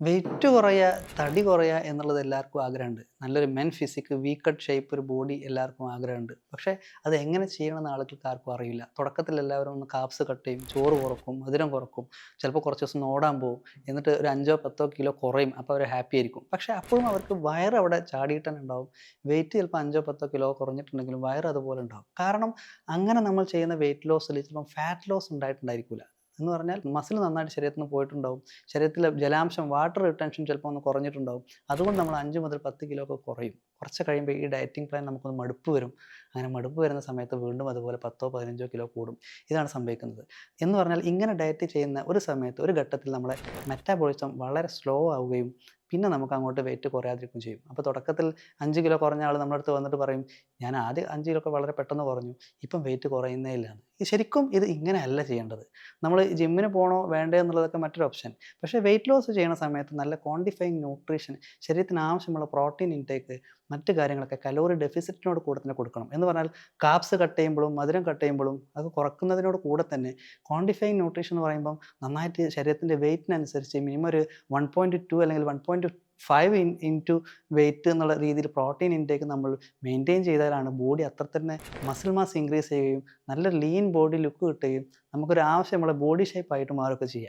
Wait കുറയുക, തടി കുറയുക എന്നുള്ളത് എല്ലാവർക്കും ആഗ്രഹമുണ്ട്. നല്ലൊരു men physique, V cut shape ഒരു ബോഡി എല്ലാവർക്കും ആഗ്രഹമുണ്ട്. പക്ഷേ അത് എങ്ങനെ ചെയ്യണമെന്ന് ആളുകൾക്ക് ആർക്കും അറിയില്ല. തുടക്കത്തിൽ എല്ലാവരും ഒന്ന് കാർബ്സ് കട്ട് ചെയ്യും, ചോറ് കുറക്കും, മധുരം കുറക്കും, ചിലപ്പോൾ കുറച്ച് ദിവസം ഒന്ന് ഓടാൻ പോകും. എന്നിട്ട് ഒരു 5 10 കിലോ കുറയും. അപ്പോൾ അവർ ഹാപ്പി ആയിരിക്കും. പക്ഷേ അപ്പോഴും അവർക്ക് വയറ് അവിടെ ചാടിയിട്ട് തന്നെ ഉണ്ടാവും. വെയിറ്റ് ചിലപ്പോൾ 5 10 കിലോ കുറഞ്ഞിട്ടുണ്ടെങ്കിലും വയറ് അതുപോലെ ഉണ്ടാവും. കാരണം അങ്ങനെ നമ്മൾ ചെയ്യുന്ന വെയിറ്റ് ലോസിൽ ചിലപ്പം ഫാറ്റ് ലോസ് ഉണ്ടായിട്ടുണ്ടായിരിക്കില്ല. എന്ന് പറഞ്ഞാൽ മസിൽ നന്നായിട്ട് ശരീരത്തിൽ നിന്ന് പോയിട്ടുണ്ടാവും. ശരീരത്തിലെ ജലാംശം വാട്ടർ റിട്ടൻഷൻ ചിലപ്പോൾ ഒന്ന് കുറഞ്ഞിട്ടുണ്ടാവും. അതുകൊണ്ട് നമ്മൾ 5 മുതൽ 10 കിലോ ഒക്കെ കുറയും. കുറച്ച് കഴിയുമ്പോൾ ഈ ഡയറ്റിംഗ് പ്ലാൻ നമുക്കൊന്ന് മടുപ്പ് വരും. അങ്ങനെ മടുപ്പ് വരുന്ന സമയത്ത് വീണ്ടും അതുപോലെ 10 15 കിലോ കൂടും. ഇതാണ് സംഭവിക്കുന്നത്. എന്ന് പറഞ്ഞാൽ ഇങ്ങനെ ഡയറ്റ് ചെയ്യുന്ന ഒരു സമയത്ത് ഒരു ഘട്ടത്തിൽ നമ്മുടെ മെറ്റാബോളിസം വളരെ സ്ലോ ആവുകയും പിന്നെ നമുക്ക് അങ്ങോട്ട് വെയിറ്റ് കുറയാതിരിക്കുകയും ചെയ്യും. അപ്പോൾ തുടക്കത്തിൽ 5 കിലോ കുറഞ്ഞ ആൾ നമ്മുടെ അടുത്ത് വന്നിട്ട് പറയും, "ഞാൻ ആദ്യം 5 കിലോ ഒക്കെ വളരെ പെട്ടെന്ന് കുറഞ്ഞു. ഇപ്പം വെയിറ്റ് കുറയുന്നേ ഇല്ലാന്ന്." ശരിക്കും ഇത് ഇങ്ങനെയല്ല ചെയ്യേണ്ടത്. നമ്മൾ ജിമ്മിന് പോണോ വേണ്ടയോ എന്നുള്ളതൊക്കെ മറ്റൊരു ഓപ്ഷൻ. പക്ഷേ വെയിറ്റ് ലോസ് ചെയ്യണ സമയത്ത് നല്ല ക്വാണ്ടിഫയിങ് ന്യൂട്രീഷൻ, ശരീരത്തിന് ആവശ്യമുള്ള പ്രോട്ടീൻ ഇൻടേക്ക്, മറ്റ് കാര്യങ്ങളൊക്കെ കലോറി ഡെഫിസിറ്റിനോട് കൂടെ തന്നെ കൊടുക്കണം. എന്ന് പറഞ്ഞാൽ കാർബ്സ് കട്ട് ചെയ്യുമ്പോഴും മധുരം കട്ട് ചെയ്യുമ്പോഴും അത് കുറക്കുന്നതിനോട് കൂടെ തന്നെ ക്വാണ്ടിഫയിങ് ന്യൂട്രീഷൻ എന്ന് പറയുമ്പം നന്നായിട്ട് ശരീരത്തിൻ്റെ വെയിറ്റിനനുസരിച്ച് മിനിമം ഒരു 1.2 അല്ലെങ്കിൽ 1.5 ഇൻറ്റു വെയിറ്റ് എന്നുള്ള രീതിയിൽ പ്രോട്ടീൻ ഇൻടേക്ക് നമ്മൾ മെയിൻറ്റെയിൻ ചെയ്താലാണ് ബോഡി അത്ര തന്നെ മസിൽ മാസ് ഇൻക്രീസ് ചെയ്യുകയും നല്ലൊരു ലീൻ ബോഡി ലുക്ക് കിട്ടുകയും നമുക്കൊരു ആവശ്യമുള്ള ബോഡി ഷേപ്പ് ആയിട്ട് മാറുകയൊക്കെ ചെയ്യാം.